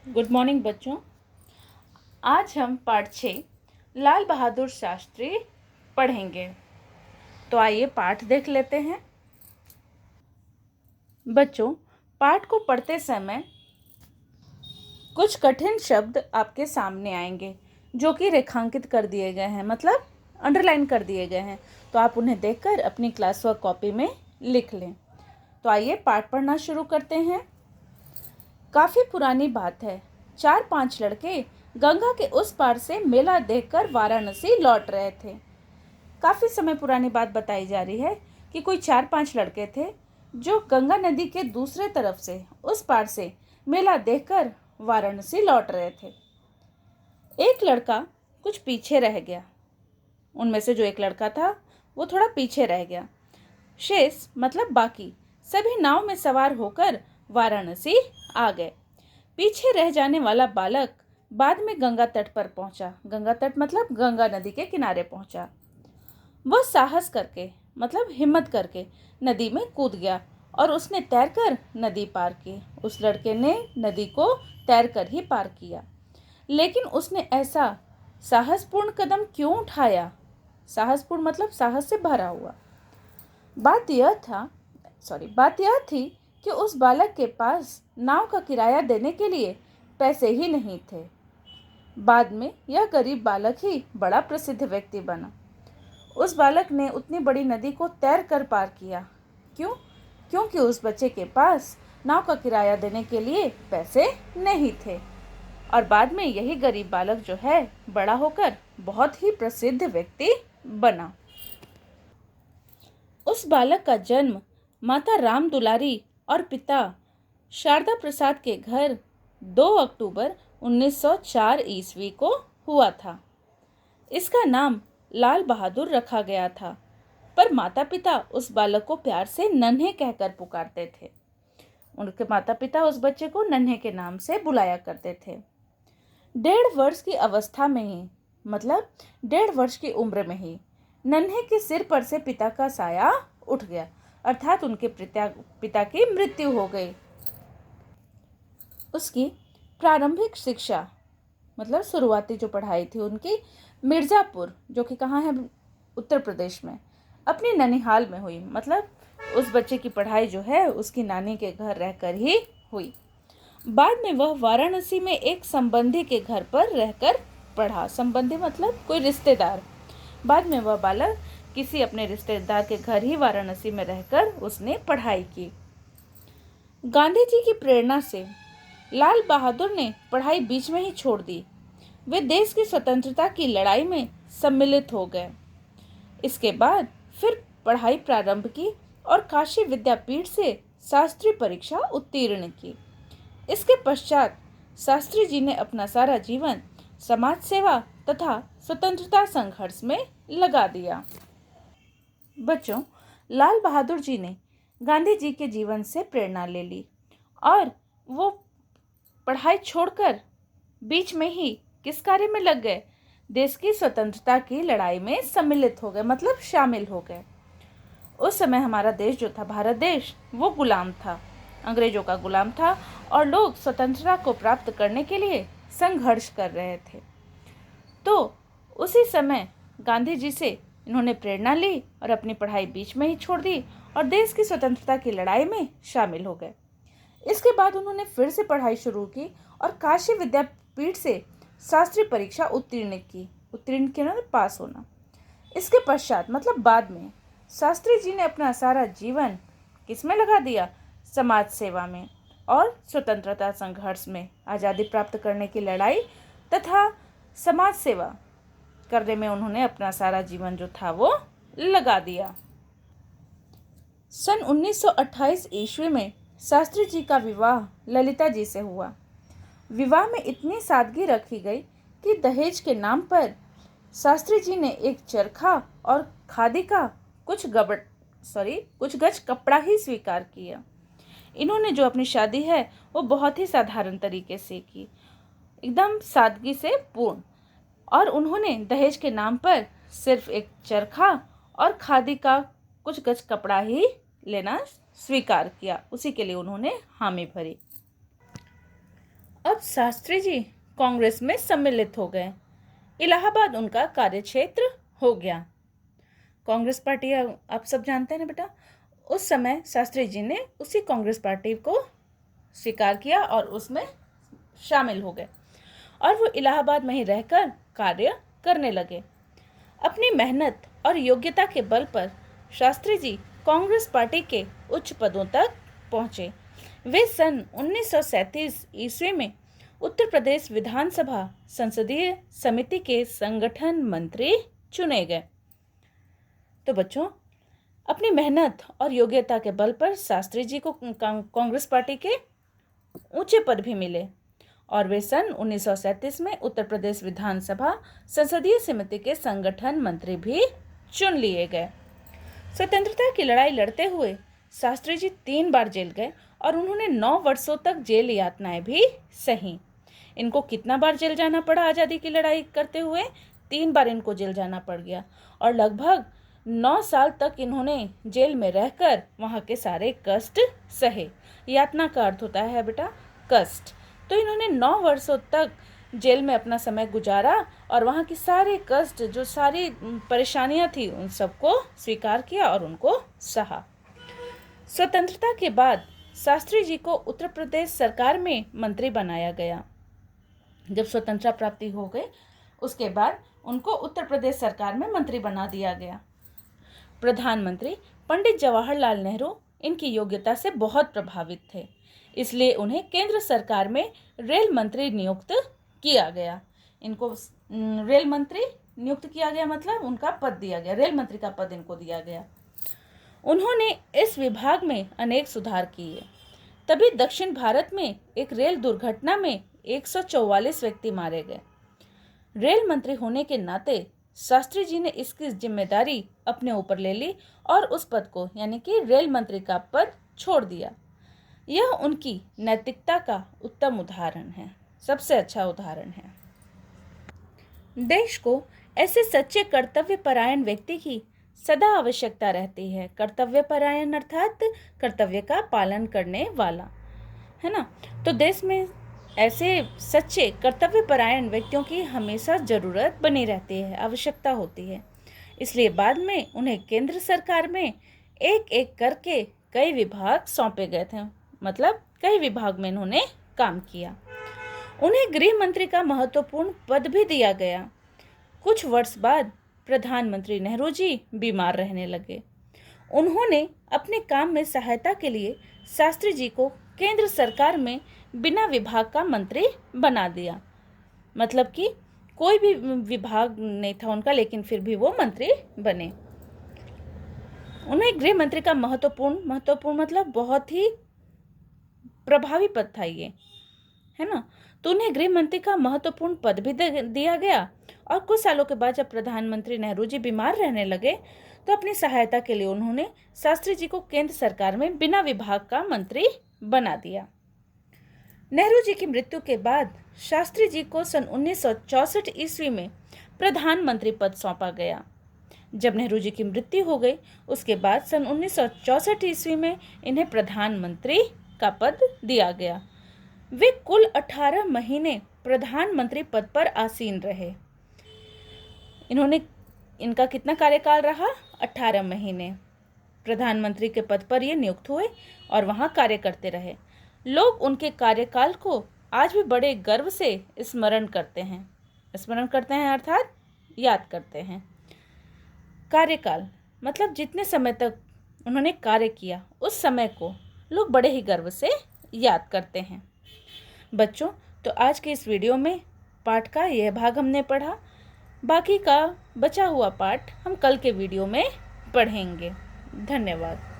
Good morning बच्चों। आज हम पाठ 6 लाल बहादुर शास्त्री पढ़ेंगे। तो आइए पाठ देख लेते हैं। बच्चों, पाठ को पढ़ते समय कुछ कठिन शब्द आपके सामने आएंगे जो कि रेखांकित कर दिए गए हैं, मतलब अंडरलाइन कर दिए गए हैं। तो आप उन्हें देखकर अपनी क्लास वर्क कॉपी में लिख लें। तो आइए पाठ पढ़ना शुरू करते हैं। काफी पुरानी बात है, 4-5 लड़के गंगा के उस पार से मेला देखकर वाराणसी लौट रहे थे। काफी समय पुरानी बात बताई जा रही है कि कोई 4-5 लड़के थे जो गंगा नदी के दूसरे तरफ से उस पार से मेला देखकर वाराणसी लौट रहे थे। एक लड़का कुछ पीछे रह गया। उनमें से जो एक लड़का था वो थोड़ा पीछे रह गया। शेष मतलब बाकी सभी नाव में सवार होकर वाराणसी आ गए। पीछे रह जाने वाला बालक बाद में गंगा तट पर पहुंचा। गंगा तट मतलब गंगा नदी के किनारे पहुंचा। वह साहस करके मतलब हिम्मत करके नदी में कूद गया और उसने तैरकर नदी पार की। उस लड़के ने नदी को तैरकर ही पार किया। लेकिन उसने ऐसा साहसपूर्ण कदम क्यों उठाया? साहसपूर्ण मतलब साहस से भरा हुआ। बात यह थी कि उस बालक के पास नाव का किराया देने के लिए पैसे ही नहीं थे। बाद में यह गरीब बालक ही बड़ा प्रसिद्ध व्यक्ति बना। उस बालक ने उतनी बड़ी नदी को तैर कर पार किया। क्यों? क्योंकि उस बच्चे के पास नाव का किराया देने के लिए पैसे नहीं थे। और बाद में यही गरीब बालक जो है बड़ा होकर बहुत ही प्रसिद्ध व्यक्ति बना। उस बालक का जन्म माता राम दुलारी और पिता शारदा प्रसाद के घर 2 अक्टूबर 1904 ईस्वी को हुआ था। इसका नाम लाल बहादुर रखा गया था, पर माता पिता उस बालक को प्यार से नन्हे कहकर पुकारते थे। उनके माता पिता उस बच्चे को नन्हे के नाम से बुलाया करते थे। 1.5 वर्ष की अवस्था में ही मतलब 1.5 वर्ष की उम्र में ही नन्हे के सिर पर से पिता का साया उठ गया, अर्थात उनके पिता की मृत्यु हो गई। उसकी प्रारंभिक शिक्षा मतलब शुरुआती जो पढ़ाई थी उनकी मिर्जापुर, जो कि कहाँ है, उत्तर प्रदेश में, अपनी ननिहाल में हुई। मतलब उस बच्चे की पढ़ाई जो है उसकी नानी के घर रहकर ही हुई। बाद में वह वाराणसी में एक संबंधी के घर पर रहकर पढ़ा। संबंधी मतलब कोई रिश्तेदार। बाद में वह बालक किसी अपने रिश्तेदार के घर ही वाराणसी में रहकर उसने पढ़ाई की। गांधी जी की प्रेरणा से लाल बहादुर ने पढ़ाई बीच में ही छोड़ दी। वे देश की स्वतंत्रता की लड़ाई में सम्मिलित हो गए। इसके बाद फिर पढ़ाई प्रारंभ की और काशी विद्यापीठ से शास्त्री परीक्षा उत्तीर्ण की। इसके पश्चात शास्त्री जी ने अपना सारा जीवन समाज सेवा तथा स्वतंत्रता संघर्ष में लगा दिया। बच्चों, लाल बहादुर जी ने गांधी जी के जीवन से प्रेरणा ले ली और वो पढ़ाई छोड़कर बीच में ही किस कार्य में लग गए? देश की स्वतंत्रता की लड़ाई में सम्मिलित हो गए, मतलब शामिल हो गए। उस समय हमारा देश जो था, भारत देश, वो गुलाम था, अंग्रेजों का गुलाम था और लोग स्वतंत्रता को प्राप्त करने के लिए संघर्ष कर रहे थे। तो उसी समय गांधी जी से इन्होंने प्रेरणा ली और अपनी पढ़ाई बीच में ही छोड़ दी और देश की स्वतंत्रता की लड़ाई में शामिल हो गए। इसके बाद उन्होंने फिर से पढ़ाई शुरू की और काशी विद्यापीठ से शास्त्री परीक्षा उत्तीर्ण की। उत्तीर्ण के ना पास होना। इसके पश्चात मतलब बाद में शास्त्री जी ने अपना सारा जीवन किस में लगा दिया? समाज सेवा में और स्वतंत्रता संघर्ष में, आज़ादी प्राप्त करने की लड़ाई तथा समाज सेवा करने में उन्होंने अपना सारा जीवन जो था वो लगा दिया। सन 1928 ईस्वी में शास्त्री जी का विवाह ललिता जी से हुआ। विवाह में इतनी सादगी रखी गई कि दहेज के नाम पर शास्त्री जी ने एक चरखा और खादी का कुछ गज कपड़ा ही स्वीकार किया। इन्होंने जो अपनी शादी है वो बहुत ही साधारण तरीके से की, एकदम सादगी से पूर्ण। और उन्होंने दहेज के नाम पर सिर्फ एक चरखा और खादी का कुछ गज कपड़ा ही लेना स्वीकार किया। उसी के लिए उन्होंने हामी भरी। अब शास्त्री जी कांग्रेस में सम्मिलित हो गए। इलाहाबाद उनका कार्यक्षेत्र हो गया। कांग्रेस पार्टी आप सब जानते हैं ना बेटा, उस समय शास्त्री जी ने उसी कांग्रेस पार्टी को स्वीकार किया और उसमें शामिल हो गए और वो इलाहाबाद में ही रहकर कार्य करने लगे। अपनी मेहनत और योग्यता के बल पर शास्त्री जी कांग्रेस पार्टी के उच्च पदों तक पहुंचे। वे सन 1937 ईस्वी में उत्तर प्रदेश विधानसभा संसदीय समिति के संगठन मंत्री चुने गए। तो बच्चों, अपनी मेहनत और योग्यता के बल पर शास्त्री जी को कांग्रेस पार्टी के ऊंचे पद भी मिले और वे सन 1937 में उत्तर प्रदेश विधानसभा संसदीय समिति के संगठन मंत्री भी चुन लिए गए। स्वतंत्रता की लड़ाई लड़ते हुए शास्त्री जी 3 बार जेल गए और उन्होंने 9 वर्षों तक जेल यातनाएं भी सही। इनको कितना बार जेल जाना पड़ा आज़ादी की लड़ाई करते हुए? 3 बार इनको जेल जाना पड़ गया और लगभग 9 साल तक इन्होंने जेल में रहकर वहाँ के सारे कष्ट सहे। यातना का अर्थ होता है बेटा कष्ट। तो इन्होंने 9 वर्षों तक जेल में अपना समय गुजारा और वहाँ की सारे कष्ट, जो सारी परेशानियाँ थी, उन सबको स्वीकार किया और उनको सहा। स्वतंत्रता के बाद शास्त्री जी को उत्तर प्रदेश सरकार में मंत्री बनाया गया। जब स्वतंत्रता प्राप्ति हो गई उसके बाद उनको उत्तर प्रदेश सरकार में मंत्री बना दिया गया। प्रधानमंत्री पंडित जवाहरलाल नेहरू इनकी योग्यता से बहुत प्रभावित थे, इसलिए उन्हें केंद्र सरकार में रेल मंत्री नियुक्त किया गया। इनको रेल मंत्री नियुक्त किया गया, मतलब उनका पद दिया गया, रेल मंत्री का पद इनको दिया गया। उन्होंने इस विभाग में अनेक सुधार किए। तभी दक्षिण भारत में एक रेल दुर्घटना में 144 व्यक्ति मारे गए। रेल मंत्री होने के नाते शास्त्री जी ने इसकी जिम्मेदारी अपने ऊपर ले ली और उस पद को, यानी कि रेल मंत्री का पद, छोड़ दिया। यह उनकी नैतिकता का उत्तम उदाहरण है, सबसे अच्छा उदाहरण है। देश को ऐसे सच्चे कर्तव्यपरायण व्यक्ति की सदा आवश्यकता रहती है। कर्तव्यपरायण अर्थात कर्तव्य का पालन करने वाला, है ना। तो देश में ऐसे सच्चे कर्तव्यपरायण व्यक्तियों की हमेशा ज़रूरत बनी रहती है, आवश्यकता होती है। इसलिए बाद में उन्हें केंद्र सरकार में एक एक करके कई विभाग सौंपे गए थे, मतलब कई विभाग में इन्होंने काम किया। उन्हें गृह मंत्री का महत्वपूर्ण पद भी दिया गया। कुछ वर्ष बाद प्रधानमंत्री नेहरू जी बीमार रहने लगे। उन्होंने अपने काम में सहायता के लिए शास्त्री जी को केंद्र सरकार में बिना विभाग का मंत्री बना दिया, मतलब कि कोई भी विभाग नहीं था उनका, लेकिन फिर भी वो मंत्री बने। उन्हें गृह मंत्री का महत्वपूर्ण मतलब बहुत ही प्रभावी पद था ये, है ना। तो उन्हें गृह मंत्री का महत्वपूर्ण पद भी दिया गया और कुछ सालों के बाद जब प्रधानमंत्री नेहरू जी बीमार रहने लगे तो अपनी सहायता के लिए उन्होंने शास्त्री जी को केंद्र सरकार में बिना विभाग का मंत्री बना दिया। नेहरू जी की मृत्यु के बाद शास्त्री जी को सन 1964 ईस्वी में प्रधानमंत्री पद सौंपा गया। जब नेहरू जी की मृत्यु हो गई उसके बाद सन 1964 ईस्वी में इन्हें प्रधानमंत्री का पद दिया गया। वे कुल 18 महीने प्रधानमंत्री पद पर आसीन रहे। इनका कितना कार्यकाल रहा? 18 महीने प्रधानमंत्री के पद पर ये नियुक्त हुए और वहाँ कार्य करते रहे। लोग उनके कार्यकाल को आज भी बड़े गर्व से स्मरण करते हैं अर्थात याद करते हैं। कार्यकाल मतलब जितने समय तक उन्होंने कार्य किया उस समय को लोग बड़े ही गर्व से याद करते हैं। बच्चों, तो आज के इस वीडियो में पाठ का यह भाग हमने पढ़ा। बाकी का बचा हुआ पाठ हम कल के वीडियो में पढ़ेंगे। धन्यवाद।